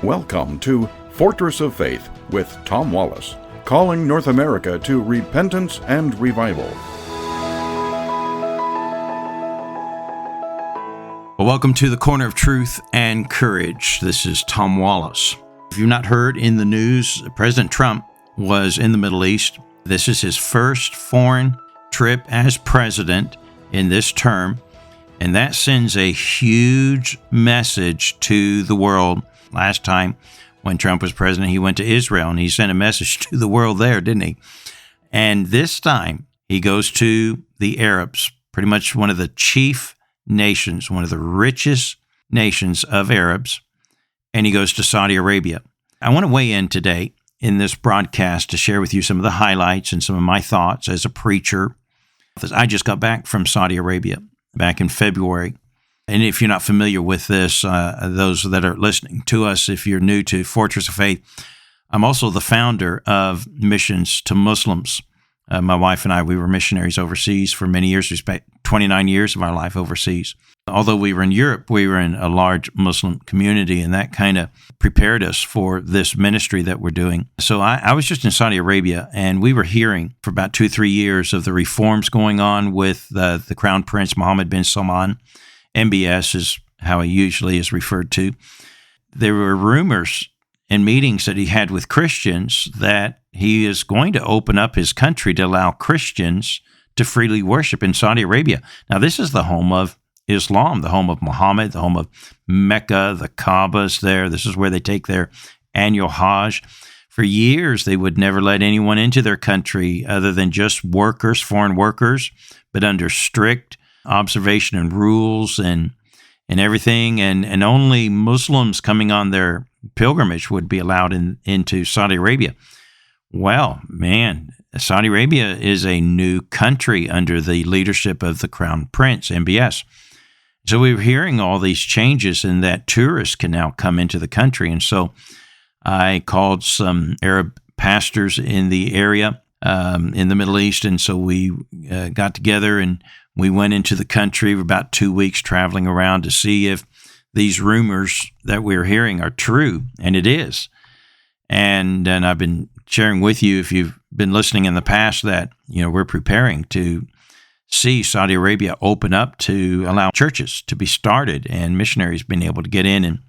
Welcome to Fortress of Faith with Tom Wallace, calling North America to repentance and revival. Well, welcome to the Corner of Truth and Courage. This is Tom Wallace. If you've not heard in the news, President Trump was in the Middle East. This is his first foreign trip as president in this term, and that sends a huge message to the world. Last time when Trump was president, he went to Israel, and he sent a message to the world there, didn't he? And this time, he goes to the Arabs, pretty much one of the chief nations, one of the richest nations of Arabs, and he goes to Saudi Arabia. I want to weigh in today in this broadcast to share with you some of the highlights and some of my thoughts as a preacher. I just got back from Saudi Arabia back in February. And if you're not familiar with this, those that are listening to us, if you're new to Fortress of Faith, I'm also the founder of Missions to Muslims. My wife and I, we were missionaries overseas for many years. We spent 29 years of our life overseas. Although we were in Europe, we were in a large Muslim community, and that kind of prepared us for this ministry that we're doing. So I was just in Saudi Arabia, and we were hearing for about 2-3 years of the reforms going on with the Crown Prince Mohammed bin Salman. MBS is how he usually is referred to. There were rumors and meetings that he had with Christians that he is going to open up his country to allow Christians to freely worship in Saudi Arabia. Now, this is the home of Islam, the home of Muhammad, the home of Mecca, the Kaaba's there. This is where they take their annual Hajj. For years, they would never let anyone into their country other than just workers, foreign workers, but under strict observation and rules and everything, and only Muslims coming on their pilgrimage would be allowed into Saudi Arabia. Well, man, Saudi Arabia is a new country under the leadership of the Crown Prince, MBS. So we were hearing all these changes and that tourists can now come into the country. And so I called some Arab pastors in the area, in the Middle East, and so we got together and we went into the country for about 2 weeks traveling around to see if these rumors that we're hearing are true, and it is. And I've been sharing with you, if you've been listening in the past, that we're preparing to see Saudi Arabia open up to allow churches to be started and missionaries being able to get in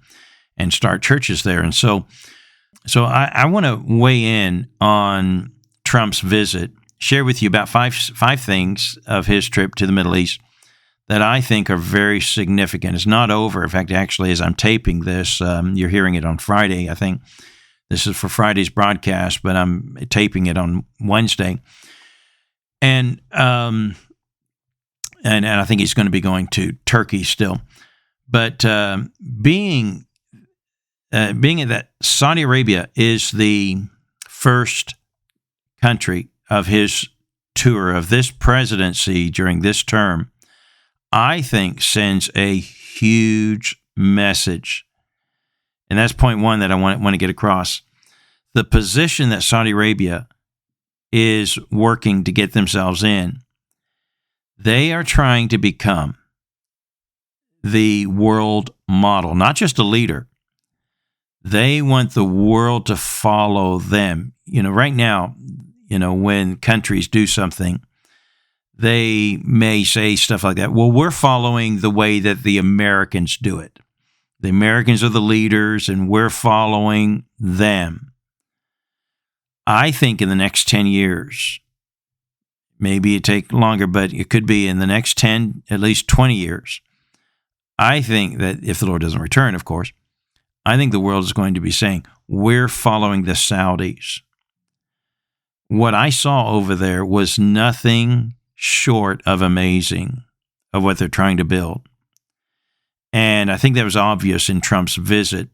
and start churches there. And so I want to weigh in on Trump's visit, share with you about five things of his trip to the Middle East that I think are very significant. It's not over. In fact, actually, as I'm taping this, you're hearing it on Friday. I think this is for Friday's broadcast, but I'm taping it on Wednesday. And I think he's going to be going to Turkey still. But being that Saudi Arabia is the first country of his tour, of this presidency during this term, I think sends a huge message. And that's point one that I want to get across. The position that Saudi Arabia is working to get themselves in, they are trying to become the world model, not just a leader. They want the world to follow them. Right now, when countries do something, they may say stuff like that. Well, we're following the way that the Americans do it. The Americans are the leaders, and we're following them. I think in the next 10 years, maybe it take longer, but it could be in the next 10, at least 20 years. I think that if the Lord doesn't return, of course, I think the world is going to be saying, we're following the Saudis. What I saw over there was nothing short of amazing of what they're trying to build. And I think that was obvious in Trump's visit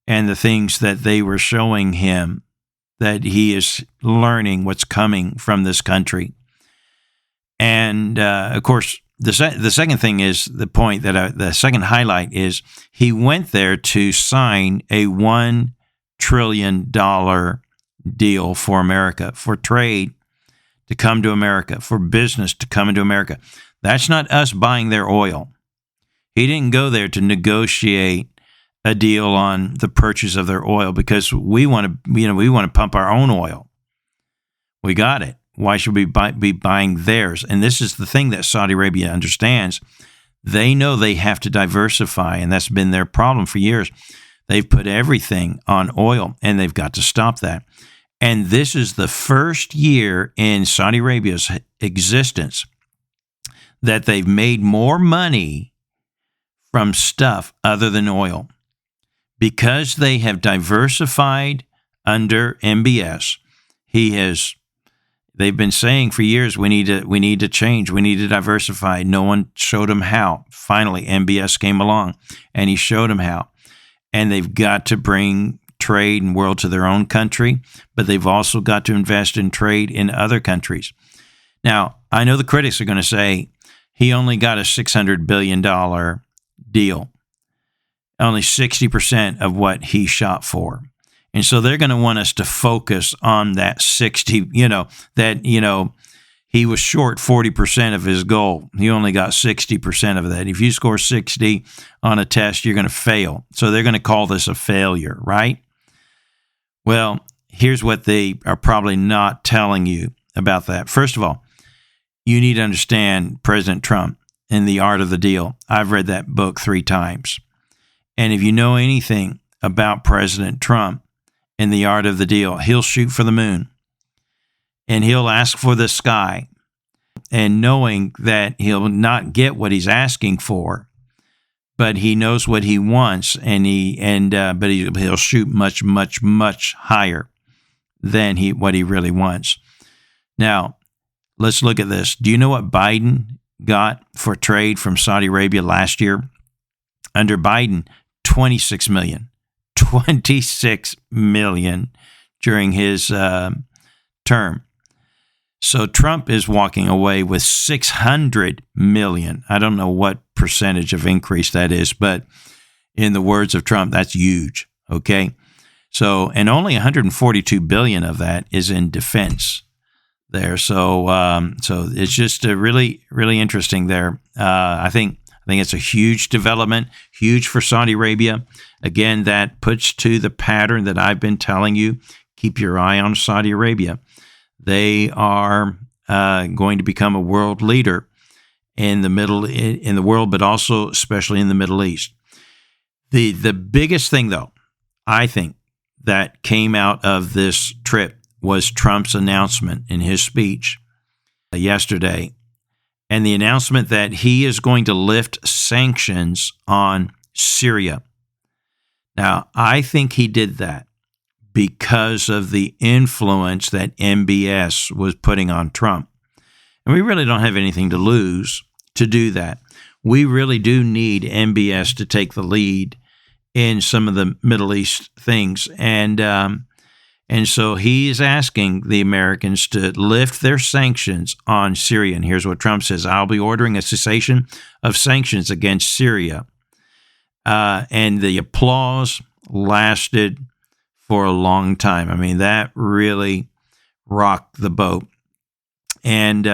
and the things that they were showing him, that he is learning what's coming from this country. And of course, the second thing is the point that the second highlight is he went there to sign a $1 trillion deal for America, for trade to come to America, for business to come into America. That's not us buying their oil. He didn't go there to negotiate a deal on the purchase of their oil because we want to pump our own oil. We got it. Why should we be buying theirs? And this is the thing that Saudi Arabia understands. They know they have to diversify, and that's been their problem for years. They've put everything on oil, and they've got to stop that. And this is the first year in Saudi Arabia's existence that they've made more money from stuff other than oil. Because they have diversified under MBS, they've been saying for years, we need to change, we need to diversify. No one showed them how. Finally, MBS came along, and he showed them how. And they've got to bring trade and world to their own country, but they've also got to invest in trade in other countries. Now, I know the critics are going to say he only got a $600 billion deal, only 60% of what he shot for. And so they're going to want us to focus on that 60, he was short 40% of his goal. He only got 60% of that. If you score 60 on a test, you're going to fail. So they're going to call this a failure, right? Well, here's what they are probably not telling you about that. First of all, you need to understand President Trump and the art of the deal. I've read that book 3 times. And if you know anything about President Trump and the art of the deal, he'll shoot for the moon. And he'll ask for the sky, and knowing that he'll not get what he's asking for, but he knows what he wants, but he'll shoot much, much, much higher than what he really wants. Now, let's look at this. Do you know what Biden got for trade from Saudi Arabia last year? Under Biden, $26 million. $26 million during his term. So Trump is walking away with $600 million. I don't know what percentage of increase that is, but in the words of Trump, that's huge. Okay. So, and only $142 billion of that is in defense there. So it's just a really, really interesting there. I think it's a huge development, huge for Saudi Arabia. Again, that puts to the pattern that I've been telling you. Keep your eye on Saudi Arabia. They are going to become a world leader in the world, but also especially in the Middle East. The biggest thing, though, I think that came out of this trip was Trump's announcement in his speech yesterday, and the announcement that he is going to lift sanctions on Syria. Now, I think he did that because of the influence that MBS was putting on Trump. And we really don't have anything to lose to do that. We really do need MBS to take the lead in some of the Middle East things. And so he is asking the Americans to lift their sanctions on Syria. And here's what Trump says: I'll be ordering a cessation of sanctions against Syria. And the applause lasted for a long time. I mean, that really rocked the boat. And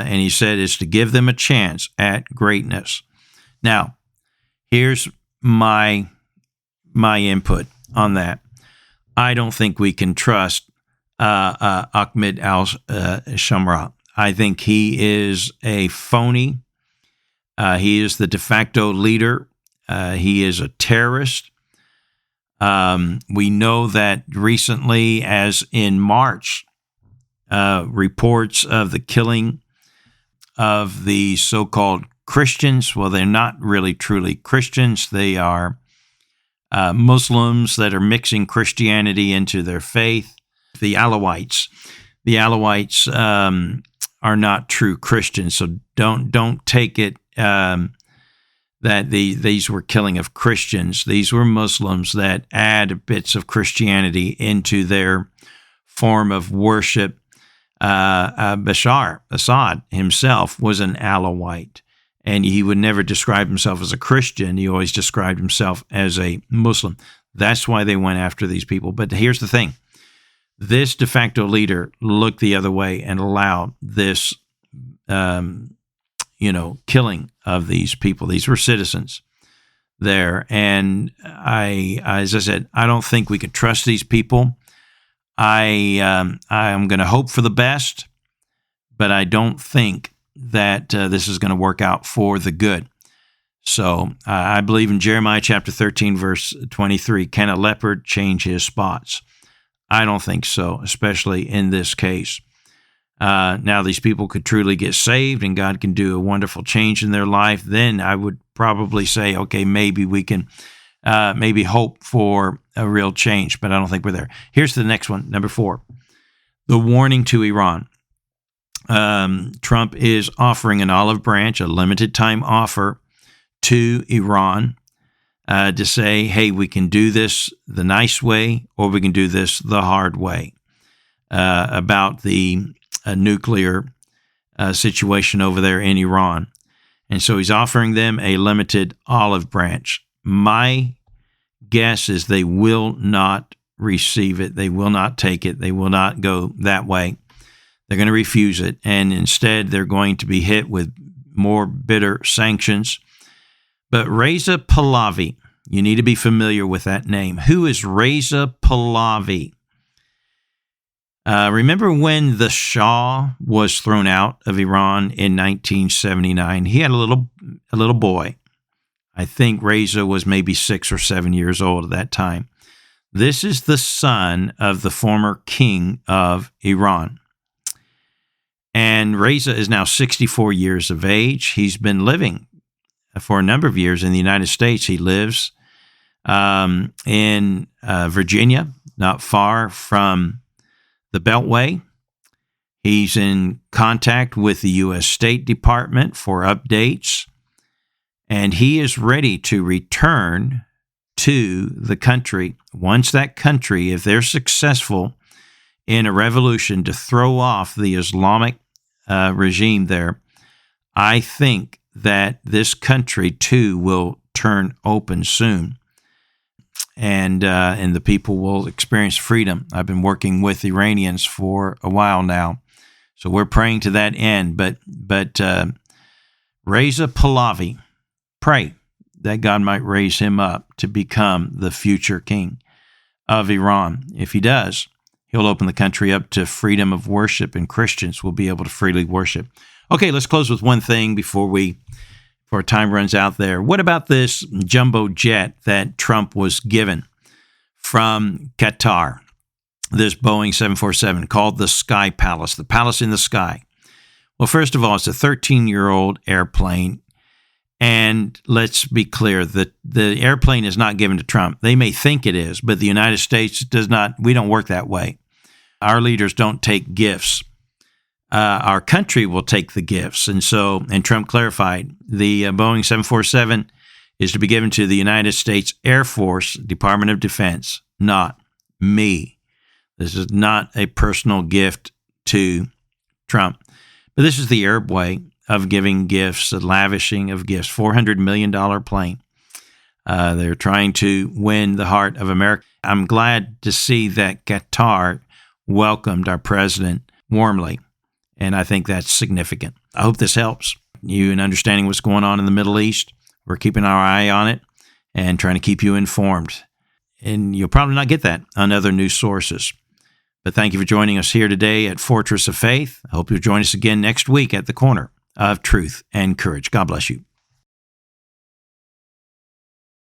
he said it's to give them a chance at greatness. Now, here's my input on that. I don't think we can trust Ahmed al-Shamra. I think he is a phony. He is the de facto leader. He is a terrorist. We know that recently, as in March, reports of the killing of the so-called Christians. Well, they're not really truly Christians. They are Muslims that are mixing Christianity into their faith. The Alawites. The Alawites are not true Christians, so don't take it that these were killing of Christians. These were Muslims that add bits of Christianity into their form of worship. Bashar Assad himself was an Alawite, and he would never describe himself as a Christian. He always described himself as a Muslim. That's why they went after these people. But here's the thing. This de facto leader looked the other way and allowed this killing of these people. These were citizens there. And as I said, I don't think we can trust these people. I am going to hope for the best, but I don't think that this is going to work out for the good. So I believe in Jeremiah chapter 13, verse 23, can a leopard change his spots? I don't think so, especially in this case. Now, these people could truly get saved and God can do a wonderful change in their life. Then I would probably say, okay, maybe we can maybe hope for a real change, but I don't think we're there. Here's the next one, number 4, the warning to Iran. Trump is offering an olive branch, a limited time offer to Iran to say, hey, we can do this the nice way or we can do this the hard way about the nuclear situation over there in Iran. And so he's offering them a limited olive branch. My guess is they will not receive it. They will not take it. They will not go that way. They're going to refuse it. And instead, they're going to be hit with more bitter sanctions. But Reza Pahlavi, you need to be familiar with that name. Who is Reza Pahlavi? Remember when the Shah was thrown out of Iran in 1979? He had a little boy. I think Reza was maybe 6 or 7 years old at that time. This is the son of the former king of Iran. And Reza is now 64 years of age. He's been living for a number of years in the United States. He lives in Virginia, not far from the Beltway. He's in contact with the U.S. State Department for updates, and he is ready to return to the country once that country, if they're successful in a revolution to throw off the Islamic regime there. I think that this country too will turn open soon, and the people will experience freedom. I've been working with Iranians for a while now, so we're praying to that end. But Reza Pahlavi, pray that God might raise him up to become the future king of Iran. If he does, he'll open the country up to freedom of worship, and Christians will be able to freely worship. Okay, let's close with one thing before our time runs out there. What about this jumbo jet that Trump was given from Qatar? This Boeing 747 called the Sky Palace, the Palace in the Sky. Well, first of all, it's a 13-year-old airplane. And let's be clear, the airplane is not given to Trump. They may think it is, but the United States does not. We don't work that way. Our leaders don't take gifts. Our country will take the gifts. And Trump clarified, the Boeing 747 is to be given to the United States Air Force, Department of Defense, not me. This is not a personal gift to Trump. But this is the Arab way of giving gifts, the lavishing of gifts, $400 million plane. They're trying to win the heart of America. I'm glad to see that Qatar welcomed our president warmly, and I think that's significant. I hope this helps you in understanding what's going on in the Middle East. We're keeping our eye on it and trying to keep you informed. And you'll probably not get that on other news sources. But thank you for joining us here today at Fortress of Faith. I hope you'll join us again next week at the Corner of Truth and Courage. God bless you.